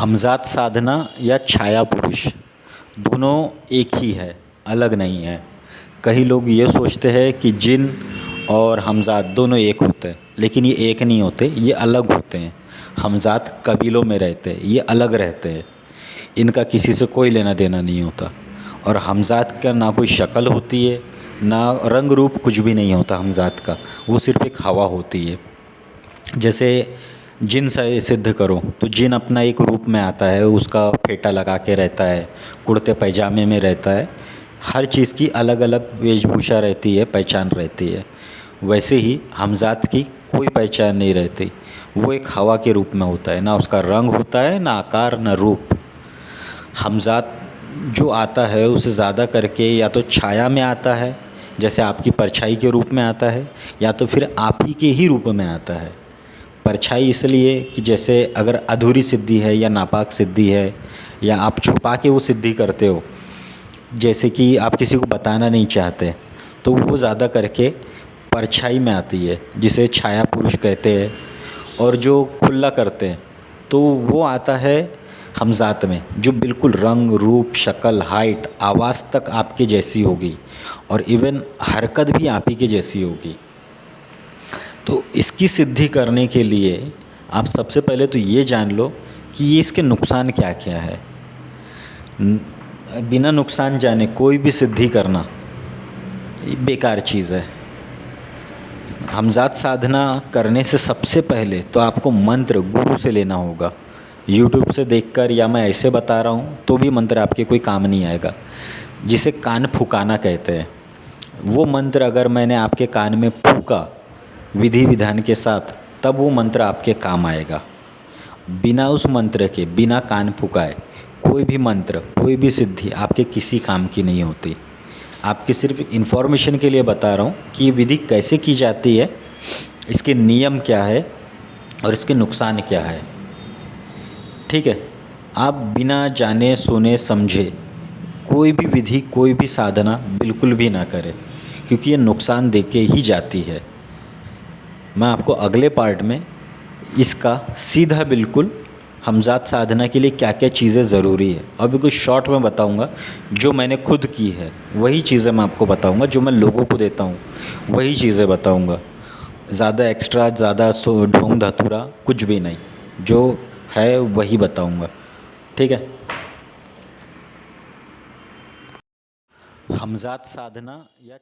हमज़ात साधना या छाया पुरुष दोनों एक ही है, अलग नहीं है। कई लोग ये सोचते हैं कि जिन और हमज़ात दोनों एक होते हैं, लेकिन ये एक नहीं होते, ये अलग होते हैं। हमज़ात कबीलों में रहते हैं, ये अलग रहते हैं, इनका किसी से कोई लेना देना नहीं होता। और हमज़ात का ना कोई शक्ल होती है, ना रंग रूप, कुछ भी नहीं होता हमज़ात का, वो सिर्फ़ एक हवा होती है। जैसे जिन से सिद्ध करो तो जिन अपना एक रूप में आता है, उसका फेटा लगा के रहता है, कुर्ते पैजामे में रहता है, हर चीज़ की अलग अलग वेशभूषा रहती है, पहचान रहती है। वैसे ही हमज़ात की कोई पहचान नहीं रहती, वो एक हवा के रूप में होता है, ना उसका रंग होता है, ना आकार, ना रूप। हमज़ात जो आता है उसे ज़्यादा करके या तो छाया में आता है, जैसे आपकी परछाई के रूप में आता है, या तो फिर आप ही के ही रूप में आता है। परछाई इसलिए कि जैसे अगर अधूरी सिद्धि है या नापाक सिद्धि है, या आप छुपा के वो सिद्धि करते हो, जैसे कि आप किसी को बताना नहीं चाहते, तो वो ज़्यादा करके परछाई में आती है, जिसे छाया पुरुष कहते हैं। और जो खुला करते हैं तो वो आता है हमज़ात में, जो बिल्कुल रंग रूप, शक्ल, हाइट, आवाज़ तक आपके जैसी होगी, और इवन हरकत भी आप ही के जैसी होगी। तो इसकी सिद्धि करने के लिए आप सबसे पहले तो ये जान लो कि ये इसके नुकसान क्या क्या है। बिना नुकसान जाने कोई भी सिद्धि करना बेकार चीज़ है। हमज़ात साधना करने से सबसे पहले तो आपको मंत्र गुरु से लेना होगा। यूट्यूब से देखकर या मैं ऐसे बता रहा हूँ तो भी मंत्र आपके कोई काम नहीं आएगा, जिसे कान फूकाना कहते हैं। वो मंत्र अगर मैंने आपके कान में फूका विधि विधान के साथ, तब वो मंत्र आपके काम आएगा। बिना उस मंत्र के, बिना कान फुकाए कोई भी मंत्र, कोई भी सिद्धि आपके किसी काम की नहीं होती। आपकी सिर्फ इन्फॉर्मेशन के लिए बता रहा हूँ कि ये विधि कैसे की जाती है, इसके नियम क्या है और इसके नुकसान क्या है। ठीक है, आप बिना जाने सुने समझे कोई भी विधि, कोई भी साधना बिल्कुल भी ना करें, क्योंकि ये नुकसान दे के ही जाती है। मैं आपको अगले पार्ट में इसका सीधा बिल्कुल हमज़ात साधना के लिए क्या क्या चीज़ें ज़रूरी है, अभी कुछ शॉर्ट में बताऊंगा। जो मैंने खुद की है वही चीज़ें मैं आपको बताऊंगा, जो मैं लोगों को देता हूँ वही चीज़ें बताऊंगा। ज़्यादा एक्स्ट्रा, ज़्यादा ढोंग धतूरा कुछ भी नहीं, जो है वही बताऊंगा। ठीक है। हमज़ात साधना या